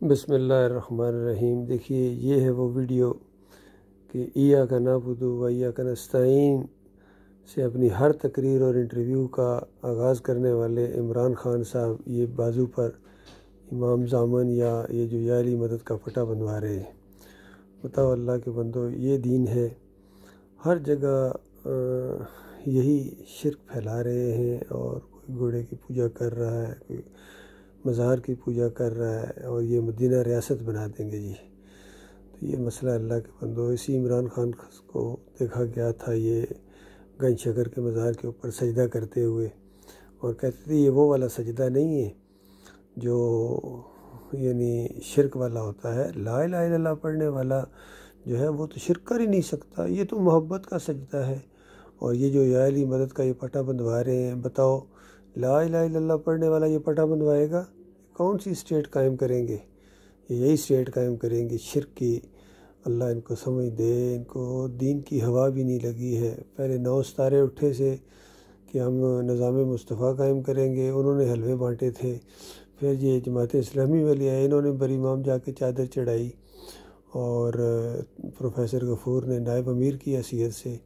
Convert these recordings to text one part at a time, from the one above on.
بسم اللہ الرحمن الرحیم۔ دیکھیے، یہ ہے وہ ویڈیو کہ ایاک نعبد و ایاک نستعین سے اپنی ہر تقریر اور انٹرویو کا آغاز کرنے والے عمران خان صاحب یہ بازو پر امام زامن یا یہ جو یا علی مدد کا پٹا بنوا رہے ہیں۔ بتاؤ اللہ کے بندو، یہ دین ہے؟ ہر جگہ یہی شرک پھیلا رہے ہیں، اور کوئی گھوڑے کی پوجا کر رہا ہے، کوئی مزار کی پوجا کر رہا ہے، اور یہ مدینہ ریاست بنا دیں گے جی۔ تو یہ مسئلہ اللہ کے بندو، اسی عمران خان کو دیکھا گیا تھا یہ گنج شکر کے مزار کے اوپر سجدہ کرتے ہوئے، اور کہتے تھے یہ وہ والا سجدہ نہیں ہے جو یعنی شرک والا ہوتا ہے، لا الہ الا اللہ پڑھنے والا جو ہے وہ تو شرک کر ہی نہیں سکتا، یہ تو محبت کا سجدہ ہے۔ اور یہ جو یا علی مدد کا یہ پٹا بندوا رہے ہیں، بتاؤ لا الہ الا اللہ پڑھنے والا یہ پٹا بندوائے گا؟ کون سی اسٹیٹ قائم کریں گے؟ یہی اسٹیٹ قائم کریں گے شرک کی۔ اللہ ان کو سمجھ دے، ان کو دین کی ہوا بھی نہیں لگی ہے۔ پہلے 9 ستارے اٹھے سے کہ ہم نظام مصطفیٰ قائم کریں گے، انہوں نے حلوے بانٹے تھے۔ پھر یہ جماعت اسلامی والے آئے، انہوں نے بر امام جا کے چادر چڑھائی، اور پروفیسر غفور نے نائب امیر کی حیثیت سے،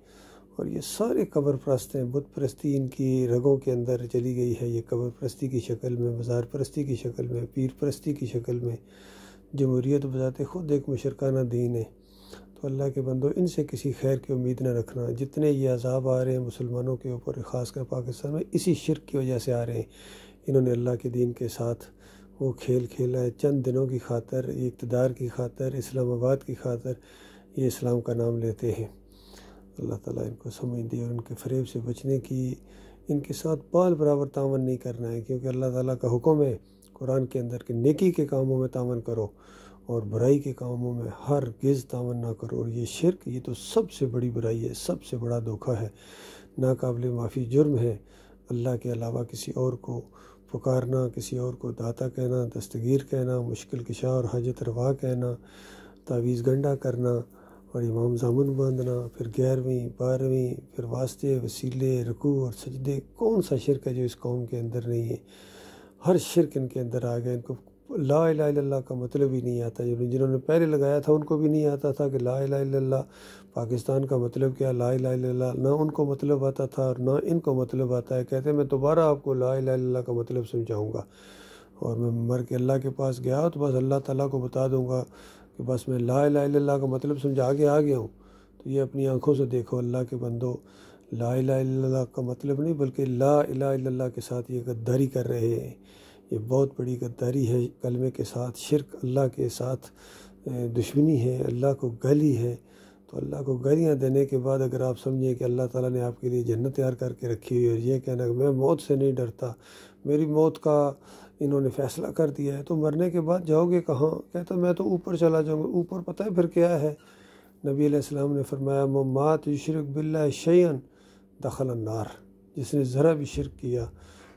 اور یہ سارے قبر پرست ہیں۔ بت پرستی ان کی رگوں کے اندر چلی گئی ہے، یہ قبر پرستی کی شکل میں، مزار پرستی کی شکل میں، پیر پرستی کی شکل میں۔ جمہوریت بذات خود ایک مشرکانہ دین ہے۔ تو اللہ کے بندو، ان سے کسی خیر کی امید نہ رکھنا۔ جتنے یہ عذاب آ رہے ہیں مسلمانوں کے اوپر، خاص کر پاکستان میں، اسی شرک کی وجہ سے آ رہے ہیں۔ انہوں نے اللہ کے دین کے ساتھ وہ کھیل کھیلا ہے، چند دنوں کی خاطر، اقتدار کی خاطر، اسلام آباد کی خاطر یہ اسلام کا نام لیتے ہیں۔ اللہ تعالیٰ ان کو سمجھ دے، اور ان کے فریب سے بچنے کی ان کے ساتھ بال برابر تعاون نہیں کرنا ہے، کیونکہ اللہ تعالیٰ کا حکم ہے قرآن کے اندر کہ نیکی کے کاموں میں تعاون کرو اور برائی کے کاموں میں ہرگز تعاون نہ کرو۔ اور یہ شرک، یہ تو سب سے بڑی برائی ہے، سب سے بڑا دھوکہ ہے، ناقابل معافی جرم ہے۔ اللہ کے علاوہ کسی اور کو پکارنا، کسی اور کو داتا کہنا، دستگیر کہنا، مشکل کشا اور حاجت روا کہنا، تعویذ گنڈا کرنا، اور امام زامن باندھنا، پھر 11ویں 12ویں، پھر واسطے وسیلے، رکوع اور سجدے۔ کون سا شرک ہے جو اس قوم کے اندر نہیں ہے؟ ہر شرک ان کے اندر آ گیا۔ ان کو لا الہ الا اللہ کا مطلب ہی نہیں آتا۔ جنہوں نے پہلے لگایا تھا ان کو بھی نہیں آتا تھا کہ لا الہ الا اللہ پاکستان کا مطلب کیا، لا الہ الا اللہ نہ ان کو مطلب آتا تھا اور نہ ان کو مطلب آتا ہے۔ کہتے ہیں میں دوبارہ آپ کو لا الہ الا اللہ کا مطلب سمجھاؤں گا، اور میں مر کے اللہ کے پاس گیا تو بس اللہ تعالیٰ کو بتا دوں گا کہ بس میں لا الہ الا اللہ کا مطلب سمجھا کے آ گیا ہوں۔ تو یہ اپنی آنکھوں سے دیکھو اللہ کے بندو، لا الہ الا اللہ کا مطلب نہیں بلکہ لا الہ الا اللہ کے ساتھ یہ غداری کر رہے ہیں۔ یہ بہت بڑی غداری ہے کلمے کے ساتھ، شرک اللہ کے ساتھ دشمنی ہے، اللہ کو گالی ہے۔ تو اللہ کو گالیاں دینے کے بعد اگر آپ سمجھیں کہ اللہ تعالیٰ نے آپ کے لیے جنت تیار کر کے رکھی ہوئی ہے، اور یہ کہنا کہ میں موت سے نہیں ڈرتا، میری موت کا انہوں نے فیصلہ کر دیا ہے، تو مرنے کے بعد جاؤ گے کہاں؟ کہتا میں تو اوپر چلا جاؤں گا۔ اوپر پتہ ہے پھر کیا ہے؟ نبی علیہ السلام نے فرمایا من مات یشرک باللہ شیئا دخل النار۔ جس نے ذرا بھی شرک کیا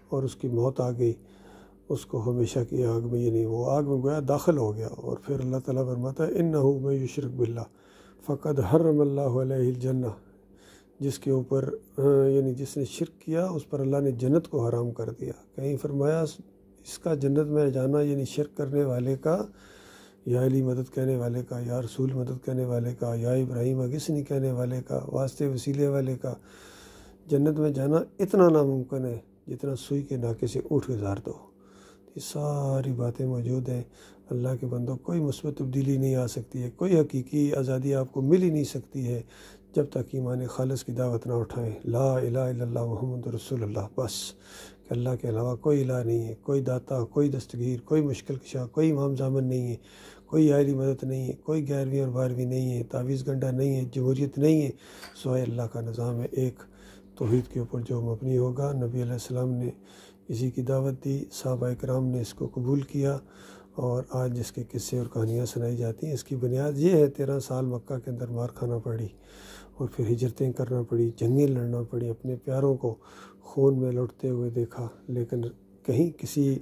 اور اس کی موت آ گئی، اس کو ہمیشہ کی آگ میں، یعنی وہ آگ میں گویا داخل ہو گیا۔ اور پھر اللہ تعالیٰ فرماتا ہے انہ من یشرک باللہ فقد حرم اللہ علیہ الجنہ۔ جس کے اوپر یعنی جس نے شرک کیا اس پر اللہ نے جنت کو حرام کر دیا۔ کہیں فرمایا اس کا جنت میں جانا یعنی شرک کرنے والے کا، یا علی مدد کہنے والے کا، یا رسول مدد کہنے والے کا، یا ابراہیم اگسنی کہنے والے کا، واسطے وسیلے والے کا جنت میں جانا اتنا ناممکن ہے جتنا سوئی کے ناکے سے اونٹ گزار دو۔ یہ ساری باتیں موجود ہیں۔ اللہ کے بندوں، کوئی مثبت تبدیلی نہیں آ سکتی ہے، کوئی حقیقی آزادی آپ کو مل ہی نہیں سکتی ہے جب تک ایمان خالص کی دعوت نہ اٹھائیں۔ لا الہ الا اللہ محمد رسول اللہ، بس کہ اللہ کے علاوہ کوئی الہ نہیں ہے، کوئی داتا، کوئی دستگیر، کوئی مشکل کشا، کوئی امام زامن نہیں ہے، کوئی عالی مدد نہیں ہے، کوئی 11ویں اور 12ویں نہیں ہے، تعویذ گنڈا نہیں ہے، جمہوریت نہیں ہے، سوائے اللہ کا نظام ہے ایک توحید کے اوپر جو مبنی ہوگا۔ نبی علیہ السلام نے اسی کی دعوت دی، صحابہ کرام نے اس کو قبول کیا، اور آج جس کے قصے اور کہانیاں سنائی جاتی ہیں اس کی بنیاد یہ ہے 13 سال مکہ کے اندر مار کھانا پڑی، اور پھر ہجرتیں کرنا پڑی، جنگیں لڑنا پڑی، اپنے پیاروں کو خون میں لوٹتے ہوئے دیکھا، لیکن کہیں کسی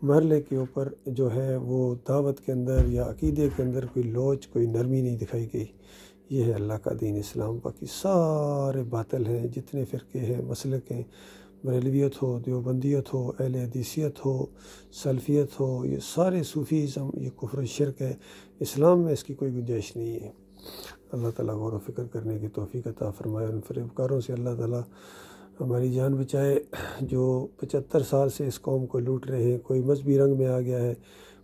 مرحلے کے اوپر جو ہے وہ دعوت کے اندر یا عقیدے کے اندر کوئی لوچ، کوئی نرمی نہیں دکھائی گئی۔ یہ ہے اللہ کا دین اسلام، باقی سارے باطل ہیں، جتنے فرقے ہیں، مسلک ہیں، بریلویت ہو، دیوبندیت ہو، اہل حدیثیت ہو، سلفیت ہو، یہ سارے صوفیزم یہ کفر و شرک ہے، اسلام میں اس کی کوئی گنجائش نہیں ہے۔ اللہ تعالیٰ غور و فکر کرنے کی توفیق عطا فرمائے، ان فریبکاروں سے اللہ تعالیٰ ہماری جان بچائے جو 75 سال سے اس قوم کو لوٹ رہے ہیں۔ کوئی مذہبی رنگ میں آ گیا ہے،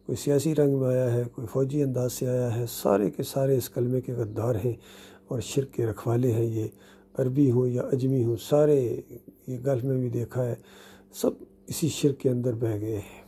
کوئی سیاسی رنگ میں آیا ہے، کوئی فوجی انداز سے آیا ہے، سارے کے سارے اس کلمے کے غدار ہیں اور شرک کے رکھوالے ہیں۔ یہ عربی ہوں یا اجمی ہوں، سارے، یہ گلف میں بھی دیکھا ہے، سب اسی شرک کے اندر بہہ گئے ہیں۔